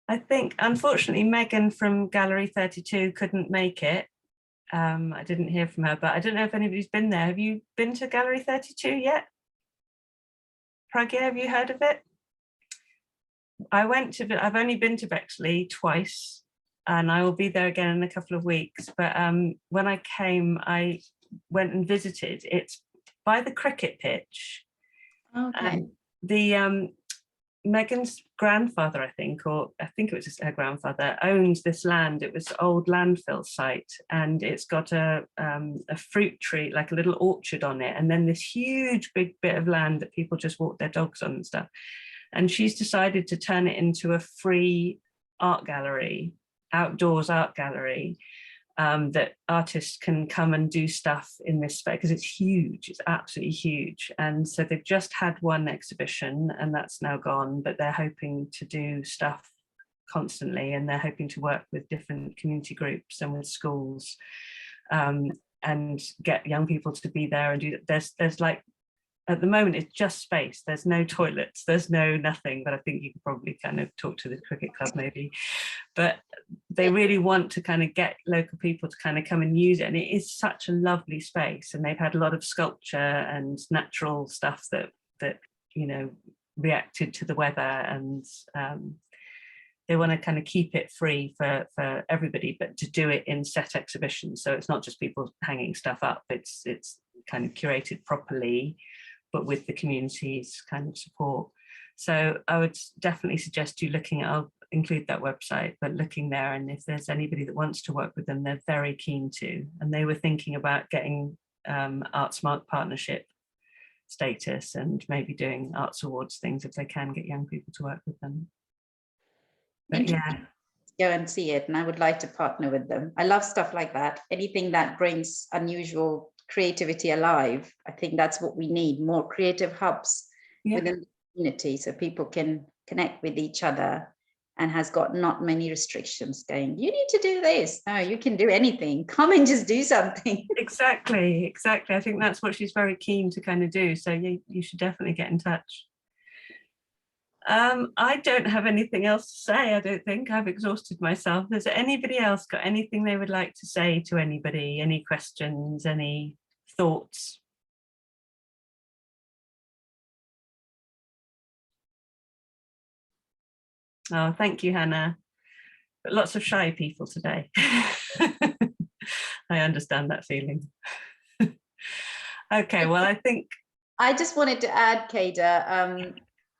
I think, unfortunately, Megan from Gallery 32 couldn't make it. I didn't hear from her, but I don't know if anybody's been there. Have you been to Gallery 32 yet? Pragya, have you heard of it? I've only been to Bexley twice, and I will be there again in a couple of weeks. But when I came, I went and visited. It's by the cricket pitch. Okay. Megan's grandfather, I think it was just her grandfather, owned this land. It was an old landfill site, and it's got a fruit tree, like a little orchard on it, and then this huge big bit of land that people just walk their dogs on and stuff. And she's decided to turn it into a free art gallery, outdoors art gallery, that artists can come and do stuff in this space, because it's huge, it's absolutely huge. And so they've just had one exhibition and that's now gone, but they're hoping to do stuff constantly, and they're hoping to work with different community groups and with schools, and get young people to be there and do that. There's like, at the moment, it's just space. There's no toilets, there's no nothing, but I think you could probably kind of talk to the cricket club maybe. But they really want to kind of get local people to kind of come and use it. And it is such a lovely space. And they've had a lot of sculpture and natural stuff that you know, reacted to the weather. And they want to kind of keep it free for everybody, but to do it in set exhibitions. So it's not just people hanging stuff up. It's kind of curated properly, but with the community's kind of support. So I would definitely suggest you looking at, I'll include that website, but looking there, and if there's anybody that wants to work with them, they're very keen to. And they were thinking about getting Artsmark partnership status and maybe doing arts awards things if they can get young people to work with them. But yeah, go and see it, and I would like to partner with them. I love stuff like that. Anything that brings unusual creativity alive. I think that's what we need, more creative hubs within the community, so people can connect with each other and has got not many restrictions going, you need to do this. No, you can do anything. Come and just do something. Exactly. I think that's what she's very keen to kind of do. So you should definitely get in touch. I don't have anything else to say. I don't think I've exhausted myself. Has anybody else got anything they would like to say to anybody? Any questions, any thoughts? Oh, thank you, Hannah. But lots of shy people today. I understand that feeling. Okay, well, I think I just wanted to add, Kada,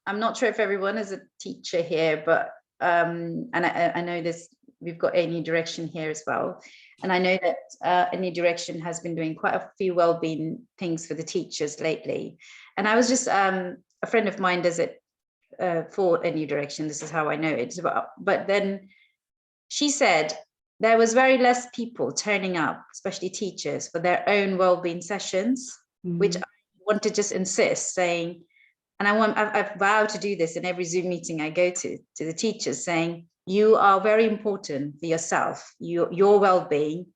I'm not sure if everyone is a teacher here, but and I know this, we've got A New Direction here as well. And I know that A New Direction has been doing quite a few wellbeing things for the teachers lately. And I was just, a friend of mine does it for A New Direction. This is how I know it. But then she said there was very less people turning up, especially teachers, for their own wellbeing sessions, which I want to just insist, saying, and I've vowed to do this in every Zoom meeting I go to the teachers, saying, you are very important for yourself. Your well-being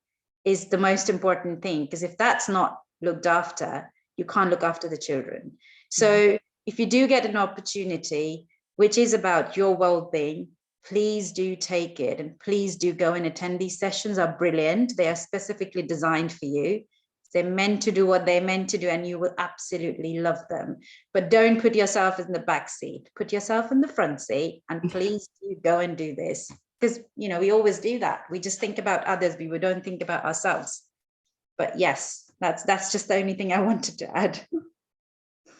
is the most important thing, because if that's not looked after, you can't look after the children. So if you do get an opportunity, which is about your well-being, please do take it, and please do go and attend. These sessions are brilliant. They are specifically designed for you. They're meant to do what they're meant to do, and you will absolutely love them. But don't put yourself in the back seat. Put yourself in the front seat, and please do go and do this. Because, you know, we always do that. We just think about others, but we don't think about ourselves. But yes, that's just the only thing I wanted to add.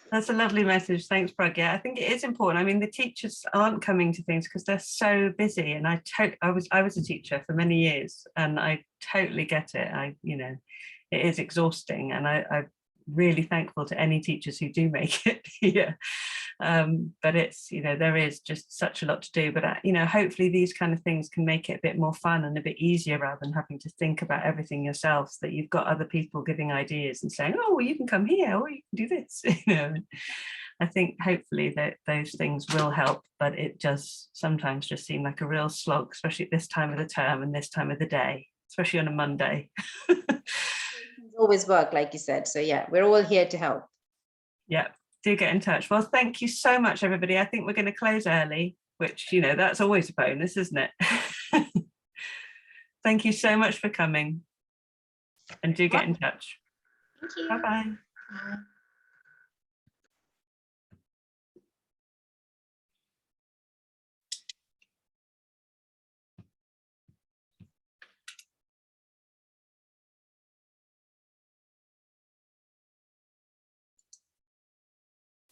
That's a lovely message. Thanks, Pragya. I think it is important. I mean, the teachers aren't coming to things because they're so busy. And I was a teacher for many years, and I totally get it. It is exhausting, and I'm really thankful to any teachers who do make it here. But it's, there is just such a lot to do. But, hopefully these kind of things can make it a bit more fun and a bit easier, rather than having to think about everything yourself, so that you've got other people giving ideas and saying, oh, well, you can come here, or you can do this. I think hopefully that those things will help, but it does sometimes just seem like a real slog, especially at this time of the term and this time of the day, especially on a Monday. Always work, like you said. So yeah, we're all here to help. Yeah, do get in touch. Well, thank you so much, everybody. I think we're going to close early, which, that's always a bonus, isn't it? Thank you so much for coming, and do get in touch. Thank you. Bye-bye. Bye.